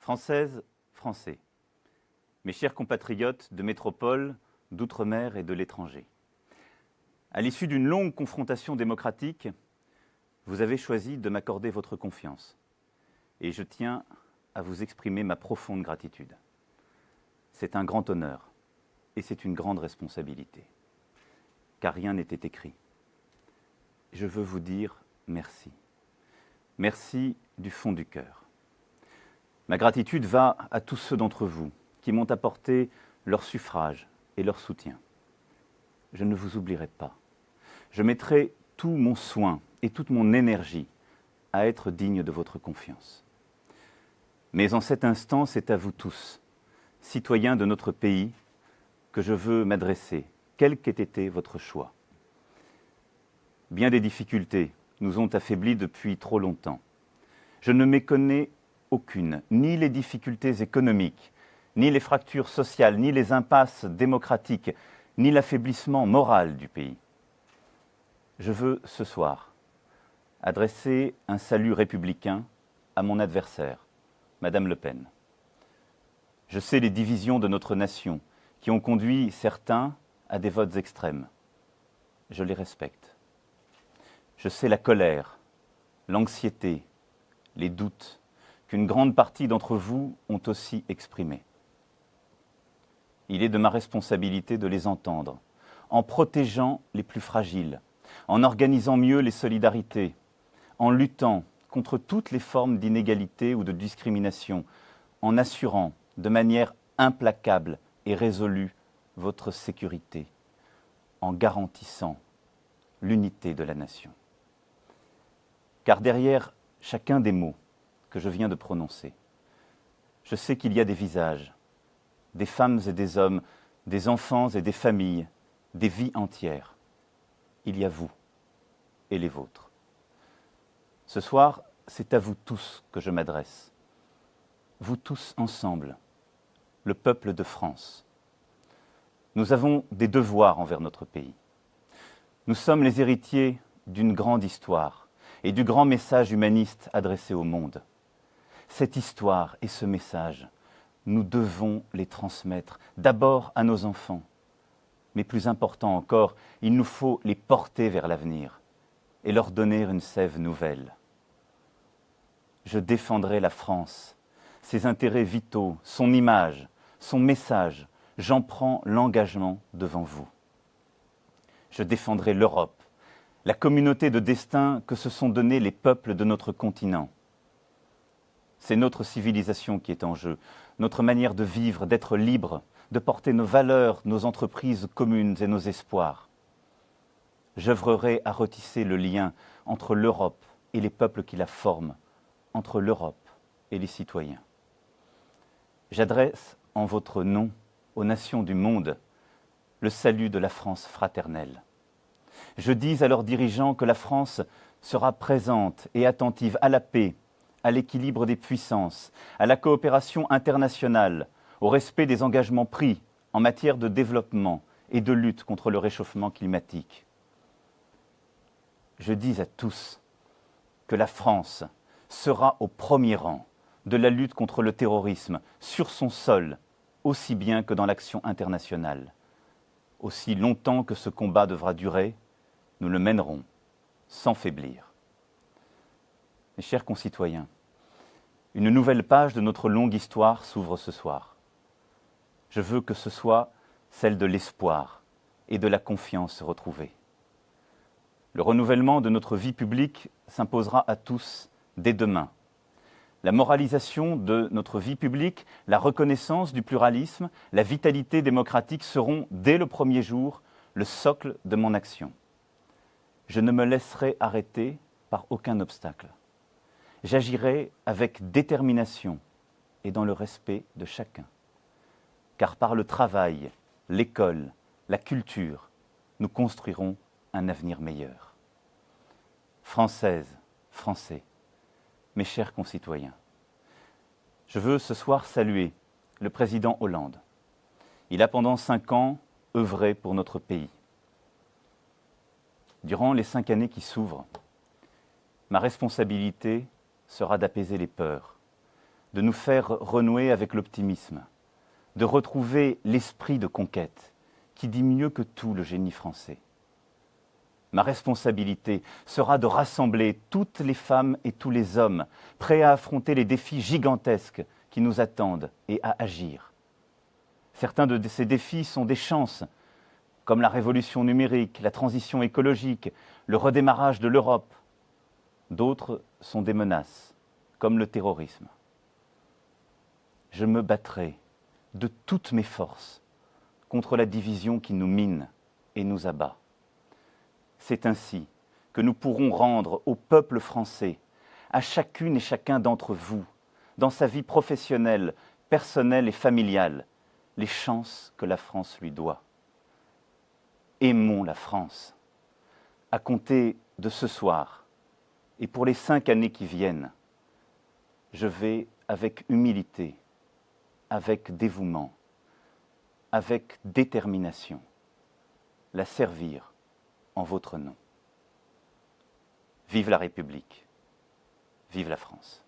Françaises, Français, mes chers compatriotes de métropole, d'outre-mer et de l'étranger. À l'issue d'une longue confrontation démocratique, vous avez choisi de m'accorder votre confiance. Et je tiens à vous exprimer ma profonde gratitude. C'est un grand honneur et c'est une grande responsabilité, car rien n'était écrit. Je veux vous dire merci. Merci du fond du cœur. Ma gratitude va à tous ceux d'entre vous qui m'ont apporté leur suffrage et leur soutien. Je ne vous oublierai pas. Je mettrai tout mon soin et toute mon énergie à être digne de votre confiance. Mais en cet instant, c'est à vous tous, citoyens de notre pays, que je veux m'adresser, quel qu'ait été votre choix. Bien des difficultés nous ont affaiblis depuis trop longtemps. Je ne méconnais aucune, ni les difficultés économiques, ni les fractures sociales, ni les impasses démocratiques, ni l'affaiblissement moral du pays. Je veux ce soir adresser un salut républicain à mon adversaire, Madame Le Pen. Je sais les divisions de notre nation qui ont conduit certains à des votes extrêmes. Je les respecte. Je sais la colère, l'anxiété, les doutes qu'une grande partie d'entre vous ont aussi exprimés. Il est de ma responsabilité de les entendre, en protégeant les plus fragiles, en organisant mieux les solidarités, en luttant contre toutes les formes d'inégalité ou de discrimination, en assurant de manière implacable et résolue votre sécurité, en garantissant l'unité de la nation. Car derrière chacun des mots que je viens de prononcer, je sais qu'il y a des visages, des femmes et des hommes, des enfants et des familles, des vies entières. Il y a vous et les vôtres. Ce soir, c'est à vous tous que je m'adresse. Vous tous ensemble, le peuple de France. Nous avons des devoirs envers notre pays. Nous sommes les héritiers d'une grande histoire et du grand message humaniste adressé au monde. Cette histoire et ce message, nous devons les transmettre d'abord à nos enfants. Mais plus important encore, il nous faut les porter vers l'avenir et leur donner une sève nouvelle. Je défendrai la France, ses intérêts vitaux, son image, son message. J'en prends l'engagement devant vous. Je défendrai l'Europe, la communauté de destin que se sont donnés les peuples de notre continent. C'est notre civilisation qui est en jeu, notre manière de vivre, d'être libre, de porter nos valeurs, nos entreprises communes et nos espoirs. J'œuvrerai à retisser le lien entre l'Europe et les peuples qui la forment, entre l'Europe et les citoyens. J'adresse en votre nom aux nations du monde le salut de la France fraternelle. Je dis à leurs dirigeants que la France sera présente et attentive à la paix, à l'équilibre des puissances, à la coopération internationale, au respect des engagements pris en matière de développement et de lutte contre le réchauffement climatique. Je dis à tous que la France sera au premier rang de la lutte contre le terrorisme sur son sol, aussi bien que dans l'action internationale. Aussi longtemps que ce combat devra durer, nous le mènerons sans faiblir. Mes chers concitoyens, une nouvelle page de notre longue histoire s'ouvre ce soir. Je veux que ce soit celle de l'espoir et de la confiance retrouvée. Le renouvellement de notre vie publique s'imposera à tous dès demain. La moralisation de notre vie publique, la reconnaissance du pluralisme, la vitalité démocratique seront, dès le premier jour, le socle de mon action. Je ne me laisserai arrêter par aucun obstacle. J'agirai avec détermination et dans le respect de chacun. Car par le travail, l'école, la culture, nous construirons un avenir meilleur. Françaises, Français, mes chers concitoyens, je veux ce soir saluer le président Hollande. Il a pendant 5 ans œuvré pour notre pays. Durant les 5 années qui s'ouvrent, ma responsabilité sera d'apaiser les peurs, de nous faire renouer avec l'optimisme, de retrouver l'esprit de conquête qui dit mieux que tout le génie français. Ma responsabilité sera de rassembler toutes les femmes et tous les hommes prêts à affronter les défis gigantesques qui nous attendent et à agir. Certains de ces défis sont des chances, comme la révolution numérique, la transition écologique, le redémarrage de l'Europe. D'autres sont des menaces, comme le terrorisme. Je me battrai de toutes mes forces contre la division qui nous mine et nous abat. C'est ainsi que nous pourrons rendre au peuple français, à chacune et chacun d'entre vous, dans sa vie professionnelle, personnelle et familiale, les chances que la France lui doit. Aimons la France. À compter de ce soir et pour les 5 années qui viennent, je vais avec humilité, avec dévouement, avec détermination, la servir en votre nom. Vive la République, vive la France.